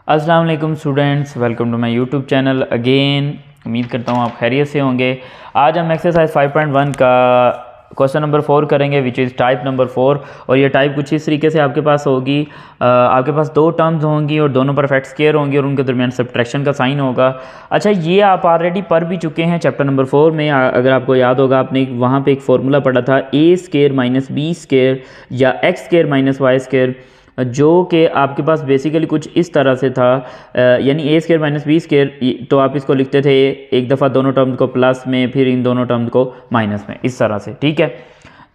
अस्सलाम वालेकुम students, welcome to my YouTube channel again. उम्मीद करता हूँ आप खैरियत से होंगे। आज हम एक्सरसाइज 5.1 का क्वेश्चन नंबर 4 करेंगे, विच इज़ टाइप नंबर 4। और ये टाइप कुछ इस तरीके से आपके पास होगी। आपके पास दो टर्म्स होंगी और दोनों परफेक्ट स्क्वायर होंगी और उनके दरमियान सब्ट्रैक्शन का साइन होगा। अच्छा, ये आप ऑलरेडी पढ़ भी चुके हैं चैप्टर नंबर 4 में। अगर आपको याद होगा, आपने वहाँ पे एक फार्मूला पढ़ा था A square minus B square या X square minus Y square, जो कि आपके पास बेसिकली कुछ इस तरह से था। यानी ए स्क्वायर माइनस बी स्क्वायर, तो आप इसको लिखते थे एक दफ़ा दोनों टर्म्स को प्लस में, फिर इन दोनों टर्म्स को माइनस में, इस तरह से। ठीक है,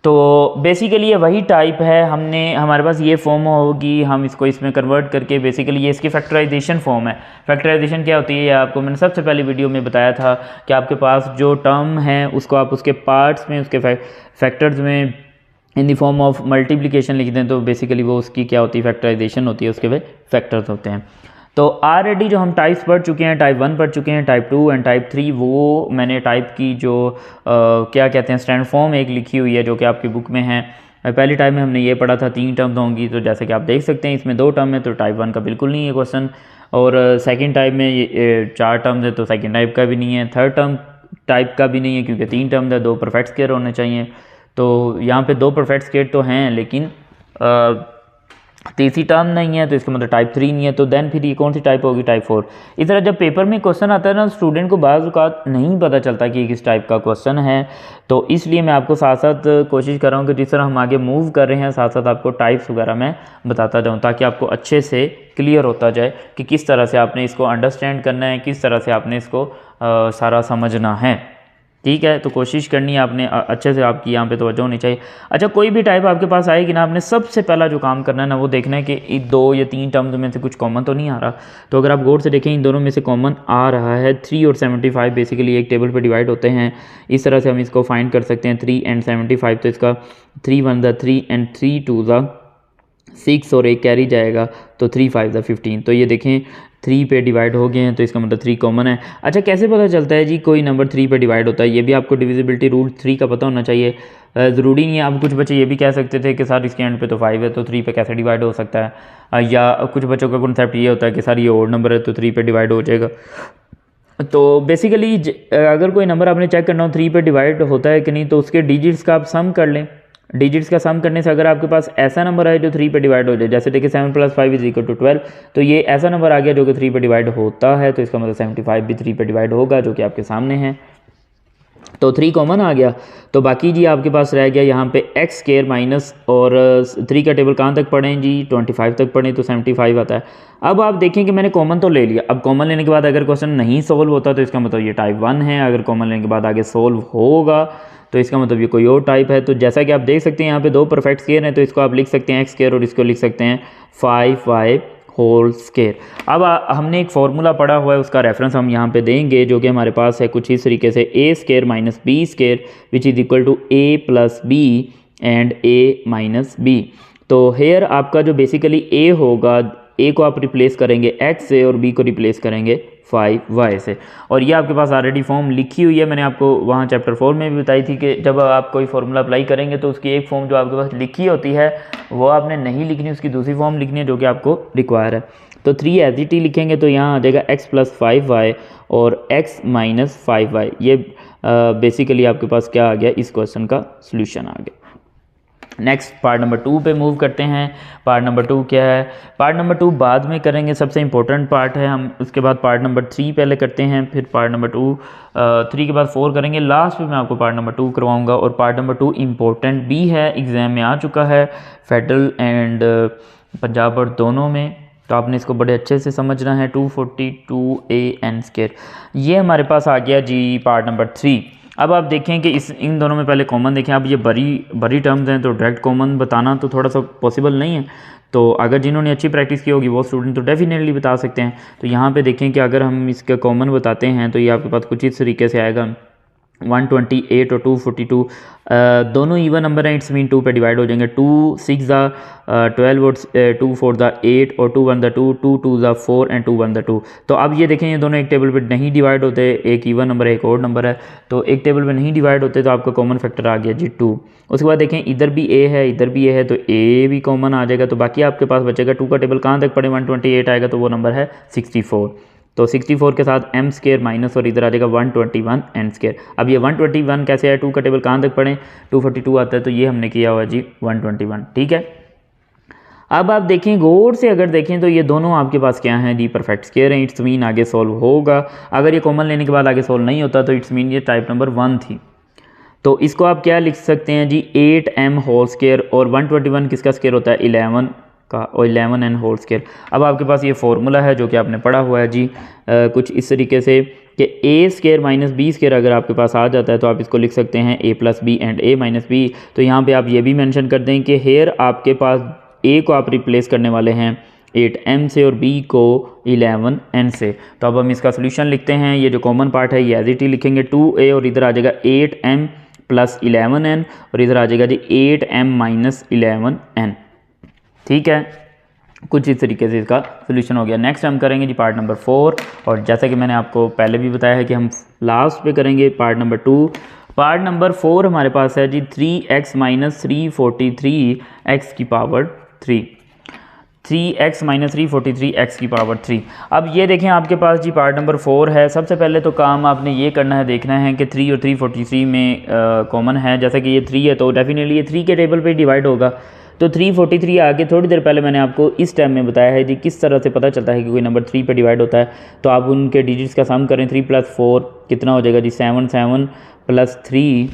तो बेसिकली ये वही टाइप है। हमारे पास ये फॉर्म होगी, हम इसको इसमें कन्वर्ट करके बेसिकली ये इसकी फैक्टराइजेशन फॉर्म है। फैक्टराइजेशन क्या होती है, ये आपको मैंने सबसे पहले वीडियो में बताया था कि आपके पास जो टर्म है उसको आप उसके पार्ट्स में, उसके फैक्टर्स में in the form of multiplication लिख दें, तो बेसिकली वो उसकी क्या होती है, फैक्टराइजेशन होती है, उसके वे फैक्टर्स होते हैं। तो ऑलरेडी जो हम टाइप्स पढ़ चुके हैं, टाइप 1 पढ़ चुके हैं, टाइप 2 एंड टाइप 3, वो मैंने टाइप की जो क्या कहते हैं स्टैंडर्ड फॉर्म एक लिखी हुई है जो कि आपकी बुक में है। पहली टाइप में हमने ये पढ़ा था 3 टर्म्स होंगी, तो जैसे कि आप देख सकते हैं इसमें 2 टर्म है, तो टाइप 1 का बिल्कुल नहीं है क्वेश्चन। और सेकेंड टाइप में ये 4 टर्म्स है, तो सेकेंड टाइप का भी नहीं है। थर्ड टर्म टाइप का भी नहीं है क्योंकि 3 टर्म्स है, 2 परफेक्ट स्क्वायर होने चाहिए। तो यहाँ पे 2 परफेक्ट स्क्वायर तो हैं, लेकिन तीसरी टर्म नहीं है, तो इसका मतलब टाइप 3 नहीं है। तो देन फिर ये कौन सी टाइप होगी, टाइप 4। इस तरह जब पेपर में क्वेश्चन आता है ना, स्टूडेंट को बाज़ औक़ात नहीं पता चलता कि किस टाइप का क्वेश्चन है। तो इसलिए मैं आपको साथ साथ कोशिश कर रहा हूँ कि जिस तरह हम आगे मूव कर रहे हैं, साथ साथ आपको टाइप्स वगैरह मैं बताता जाऊँ, ताकि आपको अच्छे से क्लियर होता जाए कि किस तरह से आपने इसको अंडरस्टैंड करना है, किस तरह से आपने इसको सारा समझना है। ठीक है, तो कोशिश करनी है आपने अच्छे से, आपकी यहाँ पे तवज्जो होनी चाहिए। अच्छा, कोई भी टाइप आपके पास आएगी ना, आपने सबसे पहला जो काम करना है ना, वो देखना है कि 2 या 3 टर्म्स में से कुछ कॉमन तो नहीं आ रहा। तो अगर आप गौर से देखें, इन दोनों में से कॉमन आ रहा है। 3 और 75 बेसिकली एक टेबल पे डिवाइड होते हैं। इस तरह से हम इसको फाइंड कर सकते हैं, 3 एंड 75। तो इसका 3 1 ज़ा 3 एंड 3 2 ज़ा 6 और एक कैरी जाएगा, तो 3 5 ज़ा 15। तो ये देखें 3 पे डिवाइड हो गए हैं, तो इसका मतलब 3 कॉमन है। अच्छा, कैसे पता चलता है जी कोई नंबर 3 पे डिवाइड होता है? ये भी आपको डिविजिबिलिटी रूल 3 का पता होना चाहिए। ज़रूरी नहीं है। अब कुछ बच्चे ये भी कह सकते थे कि सर इसके एंड पे तो 5 है, तो 3 पे कैसे डिवाइड हो सकता है। या कुछ बच्चों का कॉन्सेप्ट ये होता है कि सर ये ओड नंबर है, तो 3 पे डिवाइड हो जाएगा। तो बेसिकली अगर कोई नंबर आपने चेक करना हो 3 पे डिवाइड होता है कि नहीं, तो उसके डिजिट्स का आप सम कर लें। डिजिट्स का सम करने से अगर आपके पास ऐसा नंबर आए जो 3 पे डिवाइड हो जाए, जैसे देखिए 7 + 5 = 12, तो ये ऐसा नंबर आ गया जो कि 3 पे डिवाइड होता है, तो इसका मतलब 75 भी 3 पे डिवाइड होगा, जो कि आपके सामने है। तो 3 कॉमन आ गया। तो बाकी जी आपके पास रह गया यहाँ पे एक्स स्क्वायर माइनस, और 3 का टेबल कहाँ तक पढ़ें जी, 25 तक पढ़ें, तो 75 आता है। अब आप देखें कि मैंने कॉमन तो ले लिया। अब कॉमन लेने के बाद अगर क्वेश्चन नहीं सोल्व होता, तो इसका मतलब ये टाइप 1 है। अगर कॉमन लेने के बाद आगे सोल्व होगा, तो इसका मतलब ये कोई और टाइप है। तो जैसा कि आप देख सकते हैं यहाँ पे 2 परफेक्ट स्क्वायर हैं, तो इसको आप लिख सकते हैं एक्स स्क्वायर, और इसको लिख सकते हैं 5y होल स्क्वायर। अब हमने एक फार्मूला पढ़ा हुआ है, उसका रेफरेंस हम यहाँ पे देंगे, जो कि हमारे पास है कुछ इस तरीके से, A square minus B square which is equal to A plus B and A minus B. तो हेयर आपका जो बेसिकली ए होगा, ए को आप रिप्लेस करेंगे एक्स से और बी को रिप्लेस करेंगे 5y से। और ये आपके पास ऑलरेडी फॉर्म लिखी हुई है, मैंने आपको वहाँ चैप्टर 4 में भी बताई थी कि जब आप कोई फार्मूला अप्लाई करेंगे, तो उसकी एक फॉर्म जो आपके पास लिखी होती है वो आपने नहीं लिखनी, उसकी दूसरी फॉर्म लिखनी है जो कि आपको रिक्वायर है। तो 3 एज इट ही लिखेंगे, तो यहाँ आ जाएगा x + 5y और x - 5y। ये बेसिकली आपके पास क्या आ गया, इस क्वेश्चन का सोल्यूशन आ गया। नेक्स्ट पार्ट नंबर 2 पे मूव करते हैं। पार्ट नंबर 2 क्या है? पार्ट नंबर 2 बाद में करेंगे, सबसे इंपॉर्टेंट पार्ट है। हम उसके बाद पार्ट नंबर 3 पहले करते हैं, फिर पार्ट नंबर 2, 3 के बाद 4 करेंगे। लास्ट में मैं आपको पार्ट नंबर 2 करवाऊंगा। और पार्ट नंबर 2 इंपॉर्टेंट भी है, एग्ज़ाम में आ चुका है, फेडरल एंड पंजाब बोर्ड दोनों में। तो आपने इसको बड़े अच्छे से समझना है। 242an², ये हमारे पास आ गया जी पार्ट नंबर 3। अब आप देखें कि इन दोनों में पहले कॉमन देखें। अब ये बड़ी टर्म्स हैं, तो डायरेक्ट कॉमन बताना तो थोड़ा सा पॉसिबल नहीं है। तो अगर जिन्होंने अच्छी प्रैक्टिस की होगी वो स्टूडेंट तो डेफिनेटली बता सकते हैं। तो यहाँ पे देखें कि अगर हम इसका कॉमन बताते हैं, तो ये आपके पास कुछ इस तरीके से आएगा 128 और 242 दोनों इवन नंबर हैं, इट्स मीन 2 पे डिवाइड हो जाएंगे। 2 6 ज़ा 12 और 2 4 ज़ा 8 और 2 1 ज़ा 2, 2 2 ज़ा 4 एंड 2 1 ज़ा 2। तो अब ये देखें ये दोनों एक टेबल पे नहीं डिवाइड होते, एक इवन नंबर है एक और नंबर है, तो एक टेबल पे नहीं डिवाइड होते, तो आपका कॉमन फैक्टर आ गया जी 2। उसके बाद देखें इधर भी ए है इधर भी ए है, तो ए भी कॉमन आ जाएगा, तो बाकी आपके पास बचेगा 2 का टेबल कहाँ तक पड़े 128 आएगा, तो वो नंबर है 64। तो 64 के साथ m स्केयर माइनस और इधर आ जाएगा 121 n स्केयर। अब ये 121 कैसे है, 2 का टेबल कहाँ तक पढ़ें, 242 आता है, तो ये हमने किया हुआ जी 121। ठीक है, अब आप देखें गौर से, अगर देखें तो ये दोनों आपके पास क्या हैं जी, परफेक्ट स्केयर हैं, इट्स मीन आगे सॉल्व होगा। अगर ये कॉमन लेने के बाद आगे सॉल्व नहीं होता तो इट्स मीन ये टाइप नंबर 1 थी। तो इसको आप क्या लिख सकते हैं जी, 8m होल स्केयर, और 121 किसका स्केयर होता है 11 का, और 11n होल स्केयर। अब आपके पास ये फार्मूला है जो कि आपने पढ़ा हुआ है जी कुछ इस तरीके से कि a square minus B square अगर आपके पास आ जाता है तो आप इसको लिख सकते हैं a plus B and a minus B. तो यहाँ पे आप ये भी मेंशन कर दें कि हेयर आपके पास a को आप रिप्लेस करने वाले हैं 8m से और b को 11n से। तो अब हम इसका सोल्यूशन लिखते हैं, ये जो कॉमन पार्ट है ये एज इट ही लिखेंगे 2a और इधर आ जाएगा 8m प्लस 11n और इधर आ जाएगा जी 8m माइनस 11n। ठीक है, कुछ इस तरीके से इसका सोल्यूशन हो गया। नेक्स्ट हम करेंगे जी पार्ट नंबर 4, और जैसा कि मैंने आपको पहले भी बताया है कि हम लास्ट पे करेंगे पार्ट नंबर 2। पार्ट नंबर 4 हमारे पास है जी 3x माइनस 343 x की पावर 3, 3x माइनस 343 x की पावर 3। अब ये देखें आपके पास जी पार्ट नंबर 4 है। सबसे पहले तो काम आपने ये करना है, देखना है कि 3 और 343 में कॉमन है। जैसा कि ये 3 है तो डेफिनेटली ये 3 के टेबल पे डिवाइड होगा। तो 343 आगे थोड़ी देर पहले मैंने आपको इस टाइम में बताया है जी किस तरह से पता चलता है कि कोई नंबर 3 पे डिवाइड होता है। तो आप उनके डिजिट्स का सम करें, 3 + 4 कितना हो जाएगा जी 7, 7 + 3।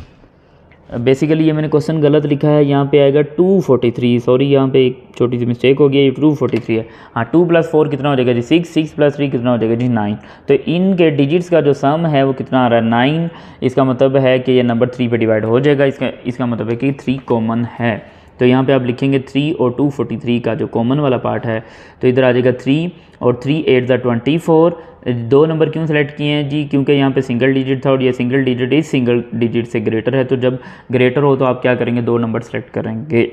बेसिकली ये मैंने क्वेश्चन गलत लिखा है, यहाँ पे आएगा 243, सॉरी यहाँ पे एक छोटी सी मिस्टेक हो गई, ये 243 है। हाँ 2 + 4 कितना हो जाएगा जी 6, 6 + 3 कितना हो जाएगा जी 9। तो इनके डिजिट्स का जो सम है वो कितना आ रहा है 9। इसका मतलब है कि ये नंबर 3 पे डिवाइड हो जाएगा, इसका मतलब है कि 3 कॉमन है। तो यहाँ पे आप लिखेंगे 3 और 243 का जो कॉमन वाला पार्ट है, तो इधर आ जाएगा 3 और 3 8 ज़ा 24। दो नंबर क्यों सेलेक्ट किए हैं जी, क्योंकि यहाँ पे सिंगल डिजिट था और ये सिंगल डिजिट इस सिंगल डिजिट से ग्रेटर है। तो जब ग्रेटर हो तो आप क्या करेंगे, 2 नंबर सेलेक्ट करेंगे,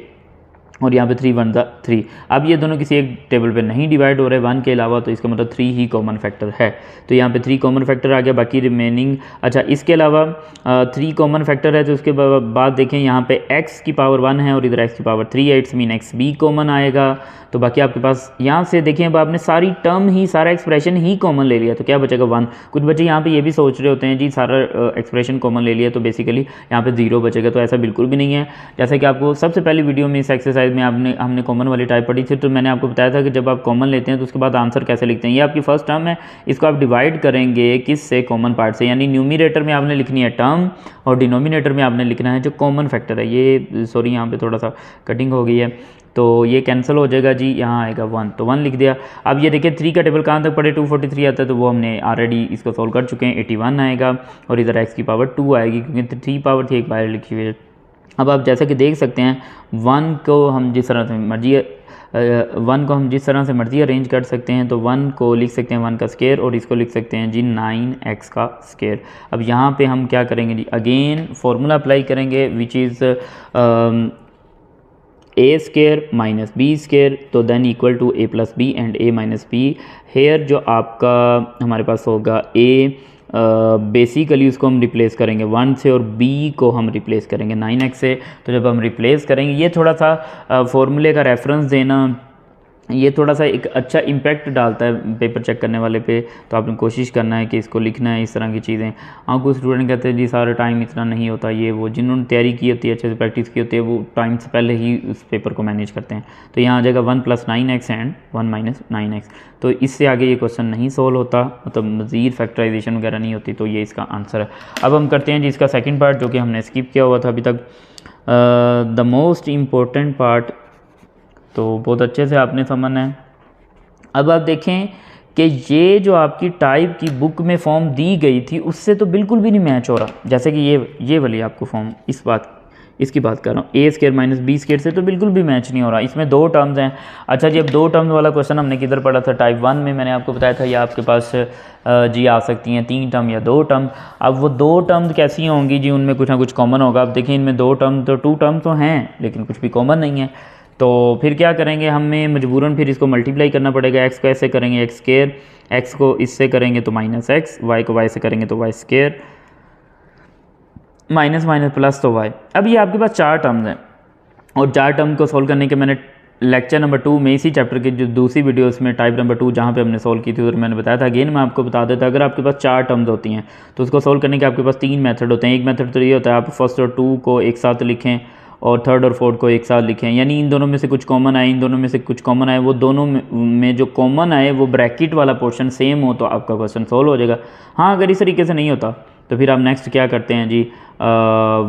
और यहाँ पे 3 1 ज़ा 3। अब ये दोनों किसी एक टेबल पे नहीं डिवाइड हो रहे 1 के अलावा, तो इसका मतलब 3 ही कॉमन फैक्टर है। तो यहाँ पे 3 कॉमन फैक्टर आ गया, बाकी रिमेनिंग। अच्छा इसके अलावा 3 कॉमन फैक्टर है, तो उसके बाद देखें यहाँ पे x की पावर 1 है और इधर x की पावर 3 है, इट्स मीन x भी कॉमन आएगा। तो बाकी आपके पास यहाँ से देखें अब आपने सारी टर्म ही, सारा एक्सप्रेशन ही कॉमन ले लिया, तो क्या बचेगा 1। कुछ बच्चे यहाँ पे ये भी सोच रहे होते हैं जी सारा एक्सप्रेशन कॉमन ले लिया तो बेसिकली यहाँ पे 0 बचेगा, तो ऐसा बिल्कुल भी नहीं है। जैसा कि आपको सबसे पहली वीडियो में इस एक्सरसाइज में हमने कॉमन वाली टाइप पढ़ी थी, तो मैंने आपको बताया था कि जब आप कॉमन लेते हैं तो उसके बाद आंसर कैसे लिखते हैं। ये आपकी फर्स्ट टर्म है, इसको आप डिवाइड करेंगे किस से, कॉमन पार्ट से, यानी न्यूमिनेटर में आपने लिखनी है टर्म और डिनोमिनेटर में आपने लिखना है जो कॉमन फैक्टर है। ये सॉरी यहाँ पे थोड़ा सा कटिंग हो गई है, तो ये कैंसिल हो जाएगा जी, यहाँ आएगा 1, तो 1 लिख दिया। अब ये देखिए 3 का टेबल कहाँ तक पड़े, 243 आता है, तो वो हमने ऑलरेडी इसको सॉल्व कर चुके हैं। 81 आएगा और इधर x की पावर 2 आएगी, क्योंकि 3 पावर थी एक बाहर लिखी हुई है। अब आप जैसा कि देख सकते हैं 1 को हम जिस तरह से मर्जी अरेंज कर सकते हैं। तो 1 को लिख सकते हैं 1 का स्केयर और इसको लिख सकते हैं जी 9x का स्केयर। अब यहाँ पे हम क्या करेंगे जी, अगेन फार्मूला अप्लाई करेंगे which is a square minus b square, तो then equal to a plus B and a minus B. Here जो आपका हमारे पास होगा a, बेसिकली उसको हम रिप्लेस करेंगे 1 से और b को हम रिप्लेस करेंगे 9x से। तो जब हम रिप्लेस करेंगे, ये थोड़ा सा फॉर्मूले का रेफरेंस देना, ये थोड़ा सा एक अच्छा इम्पैक्ट डालता है पेपर चेक करने वाले पे। तो आपने कोशिश करना है कि इसको लिखना है इस तरह की चीज़ें। कुछ स्टूडेंट कहते हैं जी सारा टाइम इतना नहीं होता, ये वो जिन्होंने तैयारी की होती है, अच्छे से प्रैक्टिस की होती है, वो टाइम से पहले ही उस पेपर को मैनेज करते हैं। तो यहाँ आ जाएगा 1 + 9x एंड 1 - 9x। तो इससे आगे ये क्वेश्चन नहीं सॉल्व होता, मतलब मज़ीद फैक्टराइजेशन वगैरह नहीं होती, तो ये इसका आंसर है। अब हम करते हैं जी इसका सेकेंड पार्ट, जो कि हमने स्किप किया हुआ था अभी तक, द मोस्ट इम्पोर्टेंट पार्ट। तो बहुत अच्छे से आपने समझना है। अब आप देखें कि ये जो आपकी टाइप की बुक में फॉर्म दी गई थी उससे तो बिल्कुल भी नहीं मैच हो रहा। जैसे कि ये वाली आपको फॉर्म, इस बात इसकी बात कर रहा हूँ, ए स्क्वायर माइनस बी स्क्वायर से तो बिल्कुल भी मैच नहीं हो रहा। इसमें 2 टर्म्स हैं। अच्छा जी, अब 2 टर्म्स वाला क्वेश्चन हमने किधर पढ़ा था? टाइप 1 में मैंने आपको बताया था, या आपके पास जी आ सकती हैं 3 टर्म या 2 टर्म। अब वो 2 टर्म्स कैसी होंगी जी? उनमें कुछ ना कुछ कॉमन होगा। अब देखिए इनमें 2 टर्म तो 2 टर्म तो हैं, लेकिन कुछ भी कॉमन नहीं है। तो फिर क्या करेंगे, हमें मजबूरन फिर इसको मल्टीप्लाई करना पड़ेगा। एक्स को ऐसे करेंगे एक्स स्क्वायर, एक्स को इससे करेंगे तो माइनस एक्स, वाई को वाई से करेंगे तो Y square, minus minus plus तो वाई। अब ये आपके पास 4 टर्म्स हैं, और 4 टर्म को सॉल्व करने के मैंने लेक्चर नंबर 2 में, इसी चैप्टर की जो दूसरी वीडियो उसमें टाइप नंबर 2 जहाँ पे हमने सॉल्व की थी, और मैंने बताया था, अगेन मैं आपको बता देता, अगर आपके पास 4 टर्म्स होती हैं तो उसको सॉल्व करने के आपके पास 3 मेथड होते हैं। एक मेथड तो ये होता है आप फर्स्ट और 2 को एक साथ लिखें और थर्ड और फोर्थ को एक साथ लिखें, यानी इन दोनों में से कुछ कॉमन आए, इन दोनों में से कुछ कॉमन आए, वो दोनों में जो कॉमन आए वो ब्रैकेट वाला पोर्शन सेम हो तो आपका क्वेश्चन सॉल्व हो जाएगा। हाँ, अगर इस तरीके से नहीं होता तो फिर आप नेक्स्ट क्या करते हैं जी,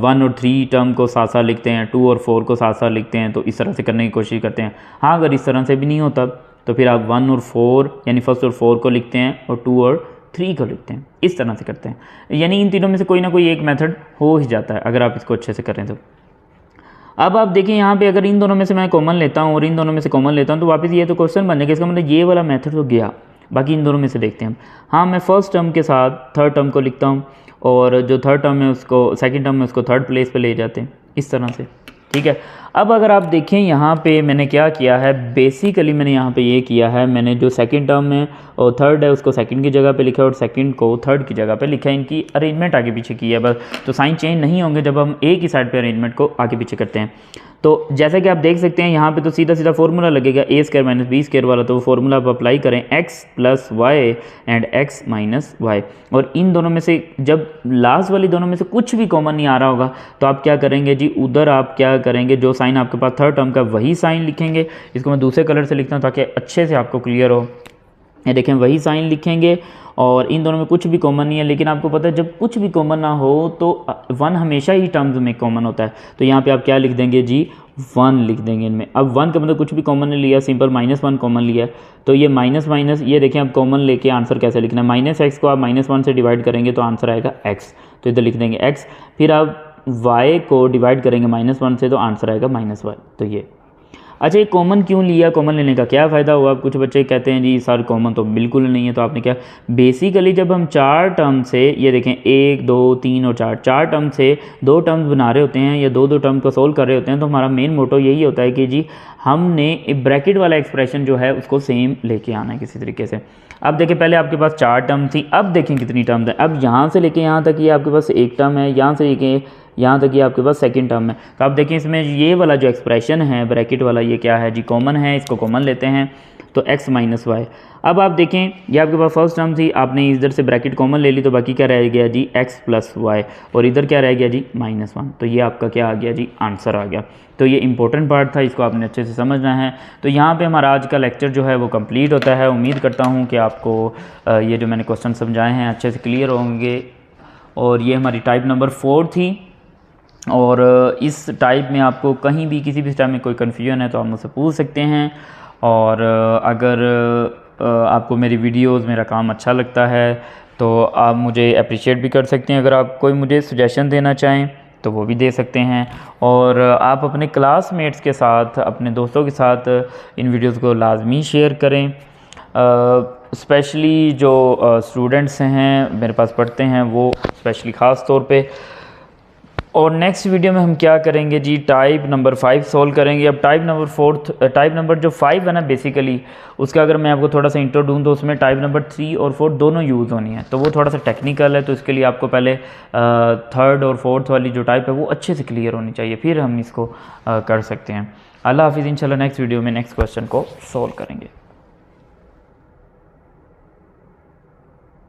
1 और 3 टर्म को साथ साथ लिखते हैं, 2 और 4 को साथ साथ लिखते हैं, तो इस तरह से करने की कोशिश करते हैं। हाँ, अगर इस तरह से भी नहीं होता तो फिर आप 1 और 4 यानी फर्स्ट और 4 को लिखते हैं और 2 और 3 को लिखते हैं, इस तरह से करते हैं। यानी इन तीनों में से कोई ना कोई एक मेथड हो ही जाता है अगर आप इसको अच्छे से करें तो। अब आप देखिए यहाँ पे अगर इन दोनों में से मैं कॉमन लेता हूँ और इन दोनों में से कॉमन लेता हूँ तो वापस ये तो क्वेश्चन बन जाएगा। इसका मतलब ये वाला मेथड तो गया, बाकी इन दोनों में से देखते हैं हम। हाँ, मैं फर्स्ट टर्म के साथ थर्ड टर्म को लिखता हूँ, और जो थर्ड टर्म है उसको सेकंड टर्म में उसको थर्ड प्लेस पे ले जाते हैं, इस तरह से, ठीक है। अब अगर आप देखें यहाँ पे मैंने क्या किया है, बेसिकली मैंने यहाँ पे ये किया है, मैंने जो सेकंड टर्म है और थर्ड है उसको सेकंड की जगह पे लिखा है और सेकंड को थर्ड की जगह पे लिखा है। इनकी अरेंजमेंट आगे पीछे की है बस, तो साइन चेंज नहीं होंगे जब हम एक ही साइड पे अरेंजमेंट को आगे पीछे करते हैं। तो जैसा कि आप देख सकते हैं यहाँ पे तो सीधा सीधा फॉर्मूला लगेगा A square minus B square वाला, तो वो फॉर्मूला आप अप्लाई करें X plus Y and X minus Y. और इन दोनों में से जब लास्ट वाली दोनों में से कुछ भी कॉमन नहीं आ रहा होगा तो आप क्या करेंगे जी, उधर आप क्या करेंगे, जो साइन आपके पास थर्ड टर्म का वही साइन लिखेंगे। इसको मैं दूसरे कलर से लिखता हूँ ताकि अच्छे से आपको क्लियर हो। ये देखें, वही साइन लिखेंगे और इन दोनों में कुछ भी कॉमन नहीं है। लेकिन आपको पता है जब कुछ भी कॉमन ना हो तो 1 हमेशा ही टर्म्स में कॉमन होता है, तो यहाँ पे आप क्या लिख देंगे जी, 1 लिख देंगे इनमें। अब 1 का मतलब कुछ भी कॉमन नहीं लिया, सिंपल -1 कॉमन लिया, तो ये माइनस माइनस, ये देखें अब कॉमन लेके आंसर कैसे लिखना है, माइनस एक्स को आप -1 से डिवाइड करेंगे तो आंसर आएगा x, तो इधर लिख देंगे x। फिर आप y को डिवाइड करेंगे -1 से तो आंसर आएगा -y, तो ये। अच्छा, ये कॉमन क्यों लिया, कॉमन लेने का क्या फ़ायदा हुआ? कुछ बच्चे कहते हैं जी सर कॉमन तो बिल्कुल नहीं है, तो आपने क्या, बेसिकली जब हम 4 टर्म से, ये देखें 1 2 3 और 4 टर्म से 2 टर्म्स बना रहे होते हैं या 2 टर्म को सोल्व कर रहे होते हैं, तो हमारा मेन मोटो यही होता है कि जी हमने ब्रैकेट वाला एक्सप्रेशन जो है उसको सेम लेके आना है किसी तरीके से। अब देखिए, पहले आपके पास 4 टर्म थी, अब देखें कितनी टर्म है। अब यहाँ से लेके यहाँ तक ये आपके पास 1 टर्म है, यहाँ से लेके यहाँ तक ये आपके पास सेकंड टर्म है। तो आप देखिए इसमें ये वाला जो एक्सप्रेशन है ब्रैकेट वाला, ये क्या है जी, कॉमन है, इसको कॉमन लेते हैं तो x माइनस वाई। अब आप देखें ये आपके पास फर्स्ट टर्म थी, आपने इधर से ब्रैकेट कॉमन ले ली तो बाकी क्या रह गया जी, x प्लस वाई, और इधर क्या रह गया जी, -1, तो ये आपका क्या आ गया जी, आंसर आ गया। तो ये इंपॉर्टेंट पार्ट था, इसको आपने अच्छे से समझना है। तो यहाँ पे हमारा आज का लेक्चर जो है वो कंप्लीट होता है। उम्मीद करता हूँ कि आपको ये जो मैंने क्वेश्चन समझाए हैं अच्छे से क्लियर होंगे। और ये हमारी टाइप नंबर 4 थी, और इस टाइप में आपको कहीं भी किसी भी टाइप में कोई कन्फ्यूजन है तो आप मुझसे पूछ सकते हैं। और अगर आपको मेरी वीडियोस, मेरा काम अच्छा लगता है तो आप मुझे अप्रिशिएट भी कर सकते हैं। अगर आप कोई मुझे सजेशन देना चाहें तो वो भी दे सकते हैं। और आप अपने क्लासमेट्स के साथ, अपने दोस्तों के साथ इन वीडियोस को लाजमी शेयर करें, स्पेशली जो स्टूडेंट्स हैं मेरे पास पढ़ते हैं वो स्पेशली ख़ास तौर पे। और नेक्स्ट वीडियो में हम क्या करेंगे जी, टाइप नंबर 5 सॉल्व करेंगे। अब टाइप नंबर जो 5 है ना, बेसिकली उसका अगर मैं आपको थोड़ा सा इंट्रो दूँ तो उसमें टाइप नंबर 3 और 4 दोनों यूज़ होनी है, तो वो थोड़ा सा टेक्निकल है। तो इसके लिए आपको पहले थर्ड और फोर्थ वाली जो टाइप है वो अच्छे से क्लियर होनी चाहिए, फिर हम इसको कर सकते हैं। अल्लाह हाफिज़। इंशाल्लाह नेक्स्ट वीडियो में नेक्स्ट क्वेश्चन को सॉल्व करेंगे।